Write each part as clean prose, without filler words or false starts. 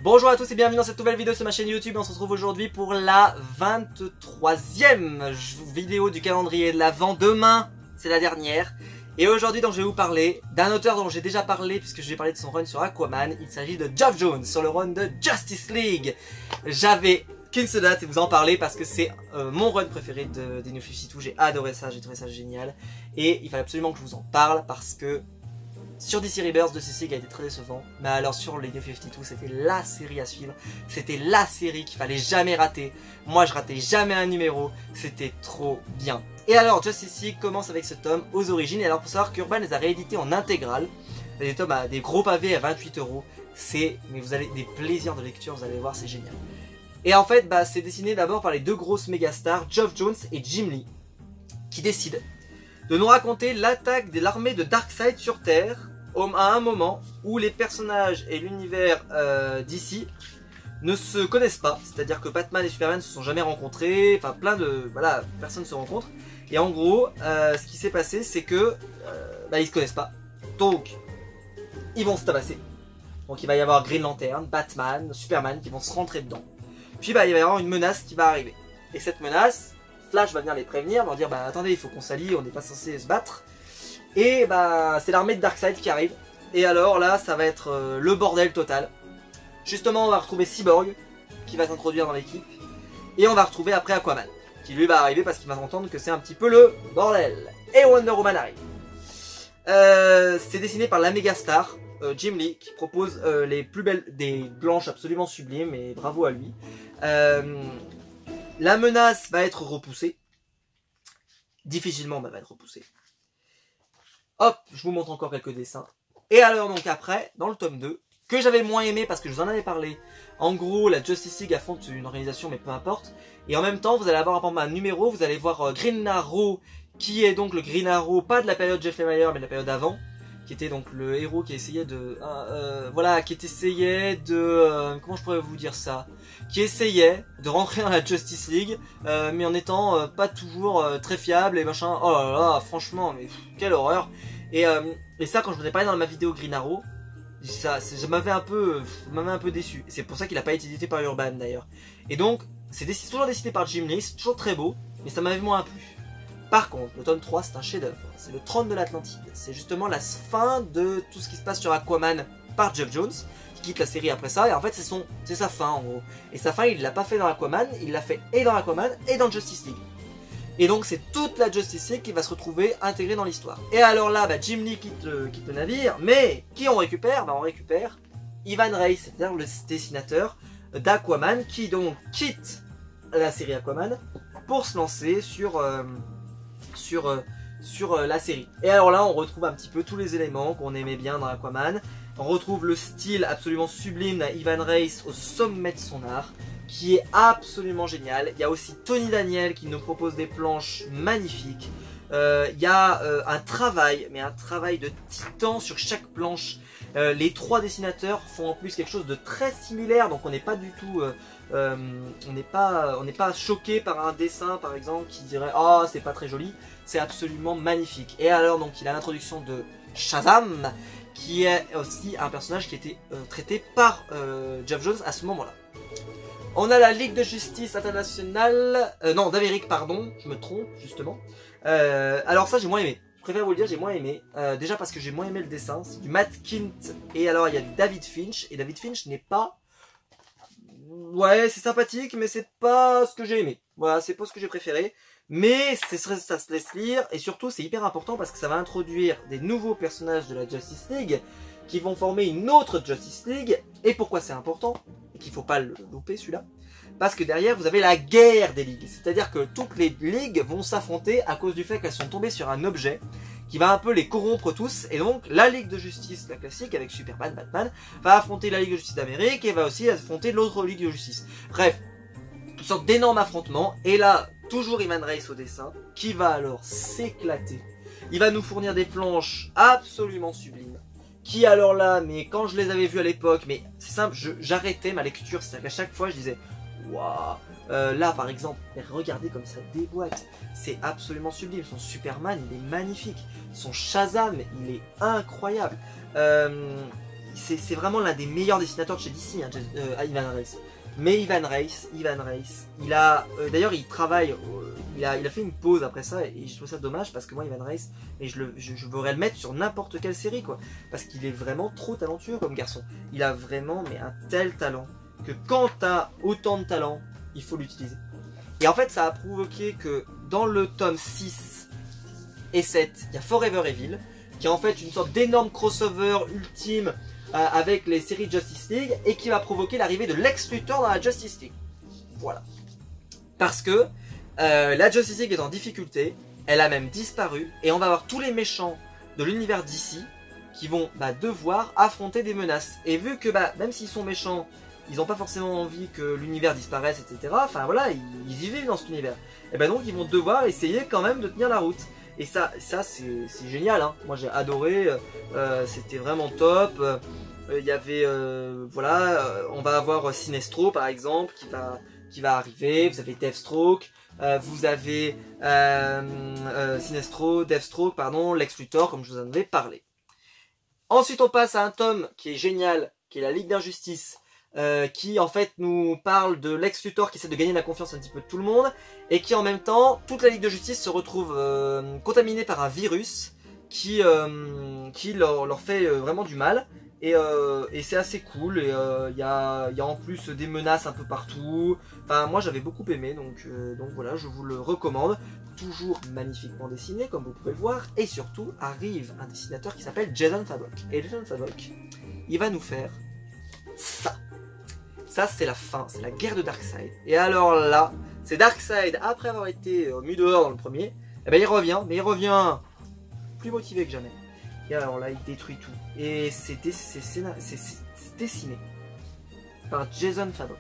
Bonjour à tous et bienvenue dans cette nouvelle vidéo sur ma chaîne YouTube. On se retrouve aujourd'hui pour la 23e vidéo du calendrier de l'Avent. Demain, c'est la dernière. Et aujourd'hui, donc, je vais vous parler d'un auteur dont j'ai déjà parlé puisque je vais parler de son run sur Aquaman. Il s'agit de Geoff Johns sur le run de Justice League. J'avais qu'une seule date et vous en parler parce que c'est mon run préféré des New 52. J'ai adoré ça, j'ai trouvé ça génial. Et il fallait absolument que je vous en parle parce que sur DC Rebirth, Justice League a été très décevant, mais alors sur les New 52, c'était la série à suivre, c'était la série qu'il fallait jamais rater. Moi je ratais jamais un numéro, c'était trop bien. Et alors Justice League commence avec ce tome aux origines, et alors pour savoir qu'Urban les a réédités en intégrale, des tomes à des gros pavés à 28 €, mais vous allez des plaisirs de lecture, vous allez voir, c'est génial. Et en fait, c'est dessiné d'abord par les deux grosses méga stars, Geoff Johns et Jim Lee, qui décident de nous raconter l'attaque de l'armée de Darkseid sur Terre à un moment où les personnages et l'univers d'ici ne se connaissent pas. C'est-à-dire que Batman et Superman ne se sont jamais rencontrés, enfin plein de personnes se rencontrent. Et en gros, ce qui s'est passé, c'est que ils se connaissent pas. Donc, ils vont se tabasser. Donc il va y avoir Green Lantern, Batman, Superman qui vont se rentrer dedans. Puis il va y avoir une menace qui va arriver. Et cette menace, Flash va venir les prévenir, leur dire attendez, il faut qu'on s'allie, on n'est pas censé se battre. Et c'est l'armée de Darkseid qui arrive. Et alors là, ça va être le bordel total. Justement, on va retrouver Cyborg qui va s'introduire dans l'équipe. Et on va retrouver après Aquaman qui lui va arriver parce qu'il va entendre que c'est un petit peu le bordel. Et Wonder Woman arrive. C'est dessiné par la méga star Jim Lee qui propose les plus belles, des blanches absolument sublimes, et bravo à lui. La menace va être repoussée. Difficilement, va être repoussée. Hop, je vous montre encore quelques dessins. Et alors donc après, dans le tome 2, que j'avais moins aimé parce que je vous en avais parlé. En gros, la Justice League affronte une organisation, mais peu importe. Et en même temps, vous allez avoir un numéro, vous allez voir Green Arrow, qui est donc le Green Arrow, pas de la période Jeff Lemire, mais de la période avant, qui était donc le héros qui essayait de... comment je pourrais vous dire ça, qui essayait de rentrer dans la Justice League, mais en étant pas toujours très fiable et machin. Oh là là, franchement, mais quelle horreur. Et ça, quand je vous ai parlé dans ma vidéo Green Arrow, ça m'avait un peu déçu. C'est pour ça qu'il n'a pas été édité par Urban d'ailleurs. Et donc, c'est toujours dessiné par Jim Lee, c'est toujours très beau, mais ça m'avait moins plu. Par contre, le tome 3, c'est un chef-d'œuvre. C'est le trône de l'Atlantide. C'est justement la fin de tout ce qui se passe sur Aquaman par Geoff Johns, qui quitte la série après ça. Et en fait, c'est sa fin en gros. Et sa fin, il l'a pas fait dans Aquaman, il l'a fait et dans Aquaman et dans Justice League. Et donc, c'est toute la Justice League qui va se retrouver intégrée dans l'histoire. Et alors là, Jim Lee quitte le navire, mais qui on récupère? On récupère Ivan Reis, c'est-à-dire le dessinateur d'Aquaman, qui donc quitte la série Aquaman pour se lancer sur la série. Et alors là, on retrouve un petit peu tous les éléments qu'on aimait bien dans Aquaman. On retrouve le style absolument sublime d'Ivan Reis au sommet de son art, qui est absolument génial. Il y a aussi Tony Daniel qui nous propose des planches magnifiques. Il y a un travail de titan sur chaque planche. Les trois dessinateurs font en plus quelque chose de très similaire, donc on n'est pas du tout, on n'est pas choqué par un dessin par exemple qui dirait oh c'est pas très joli. C'est absolument magnifique. Et alors donc il a l'introduction de Shazam, qui est aussi un personnage qui était traité par Geoff Johns à ce moment-là. On a la Ligue de Justice Internationale, non d'Amérique pardon, je me trompe justement. Alors ça j'ai moins aimé. Je préfère vous le dire, j'ai moins aimé. Déjà parce que j'ai moins aimé le dessin. C'est du Matt Kindt. Et alors il y a du David Finch. Et David Finch n'est pas... Ouais, c'est sympathique, mais c'est pas ce que j'ai aimé. Voilà, c'est pas ce que j'ai préféré. Mais ça se laisse lire. Et surtout, c'est hyper important parce que ça va introduire des nouveaux personnages de la Justice League qui vont former une autre Justice League. Et pourquoi c'est important? Et qu'il faut pas le louper celui-là. Parce que derrière, vous avez la guerre des ligues. C'est-à-dire que toutes les ligues vont s'affronter à cause du fait qu'elles sont tombées sur un objet qui va un peu les corrompre tous. Et donc, la Ligue de Justice, la classique, avec Superman, Batman, va affronter la Ligue de Justice d'Amérique et va aussi affronter l'autre Ligue de Justice. Bref, une sorte d'énorme affrontement. Et là, toujours Ivan Reis au dessin, qui va alors s'éclater. Il va nous fournir des planches absolument sublimes. Qui alors là, mais quand je les avais vues à l'époque, mais c'est simple, j'arrêtais ma lecture. C'est-à-dire qu'à chaque fois, je disais... Waouh, là par exemple, regardez comme ça déboîte, c'est absolument sublime. Son Superman, il est magnifique. Son Shazam, il est incroyable. c'est vraiment l'un des meilleurs dessinateurs de chez DC, hein, Ivan Reis. Mais Ivan Reis, il a, d'ailleurs il travaille, il a fait une pause après ça et je trouve ça dommage parce que moi Ivan Reis, mais je voudrais le mettre sur n'importe quelle série quoi, parce qu'il est vraiment trop talentueux comme garçon. Il a vraiment mais un tel talent que quand t'as autant de talent, il faut l'utiliser. Et en fait ça a provoqué que dans le tome 6 et 7, il y a Forever Evil, qui est en fait une sorte d'énorme crossover ultime avec les séries Justice League et qui va provoquer l'arrivée de Lex Luthor dans la Justice League. Voilà. Parce que la Justice League est en difficulté, elle a même disparu et on va avoir tous les méchants de l'univers DC qui vont devoir affronter des menaces. Et vu que même s'ils sont méchants, ils n'ont pas forcément envie que l'univers disparaisse, etc. Enfin voilà, ils y vivent dans cet univers. Et donc ils vont devoir essayer quand même de tenir la route. Et ça c'est génial, hein. Moi j'ai adoré, c'était vraiment top. Il y avait, voilà, on va avoir Sinestro par exemple qui va arriver. Vous avez Deathstroke, vous avez Sinestro, Deathstroke, pardon, Lex Luthor comme je vous en avais parlé. Ensuite on passe à un tome qui est génial, qui est la Ligue d'Injustice. Qui en fait nous parle de Lex Luthor qui essaie de gagner la confiance un petit peu de tout le monde et qui en même temps, toute la Ligue de Justice se retrouve contaminée par un virus qui leur fait vraiment du mal et c'est assez cool et il y a en plus des menaces un peu partout. Enfin moi j'avais beaucoup aimé donc voilà, je vous le recommande. Toujours magnifiquement dessiné comme vous pouvez le voir et surtout arrive un dessinateur qui s'appelle Jason Fabok et Jason Fabok il va nous faire ça. Ça c'est la fin, c'est la guerre de Darkseid. Et alors là, c'est Darkseid après avoir été mis dehors dans le premier, et il revient, mais il revient plus motivé que jamais. Et alors là, il détruit tout. Et c'est dessiné par Jason Fabok,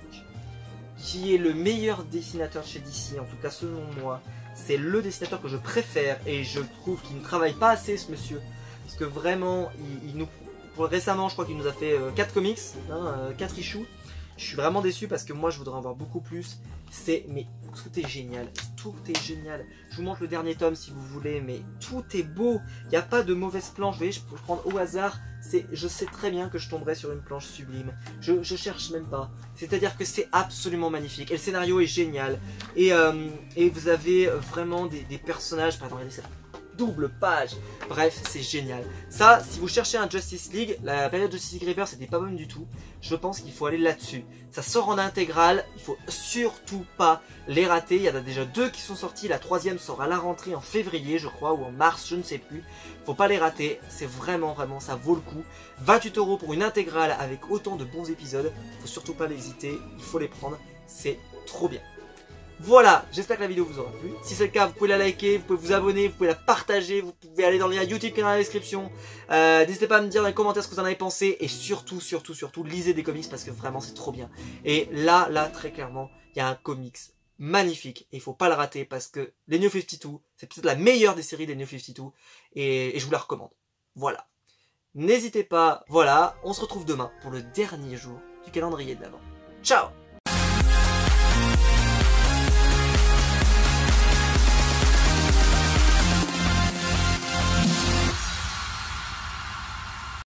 qui est le meilleur dessinateur chez DC, en tout cas selon moi. C'est le dessinateur que je préfère et je trouve qu'il ne travaille pas assez ce monsieur. Parce que vraiment, récemment je crois qu'il nous a fait 4 comics, 4 issues. Je suis vraiment déçu parce que moi je voudrais en voir beaucoup plus. Mais tout est génial, tout est génial. Je vous montre le dernier tome si vous voulez, mais tout est beau. Il n'y a pas de mauvaise planche. Vous voyez, je peux prendre au hasard. Je sais très bien que je tomberai sur une planche sublime. Je cherche même pas. C'est-à-dire que c'est absolument magnifique. Et le scénario est génial. Et vous avez vraiment des personnages. Pardon, regardez ça. Double page, bref c'est génial. Ça, si vous cherchez un Justice League, la période Justice League Rebirth c'était pas bonne du tout. Je pense qu'il faut aller là-dessus. Ça sort en intégrale, il faut surtout pas les rater. Il y en a déjà 2 qui sont sortis, la 3e sort à la rentrée en février je crois, ou en mars, je ne sais plus. Faut pas les rater, c'est vraiment ça vaut le coup. 28 € pour une intégrale avec autant de bons épisodes, faut surtout pas l'hésiter, il faut les prendre, c'est trop bien. Voilà, j'espère que la vidéo vous aura plu. Si c'est le cas, vous pouvez la liker, vous pouvez vous abonner, vous pouvez la partager, vous pouvez aller dans le lien YouTube qui est dans la description. N'hésitez pas à me dire dans les commentaires ce que vous en avez pensé. Et surtout, lisez des comics parce que vraiment c'est trop bien. Et là, très clairement, il y a un comics magnifique. Et il faut pas le rater parce que les New 52, c'est peut-être la meilleure des séries des New 52. Et je vous la recommande. Voilà. N'hésitez pas, voilà, on se retrouve demain pour le dernier jour du calendrier de l'Avent. Ciao!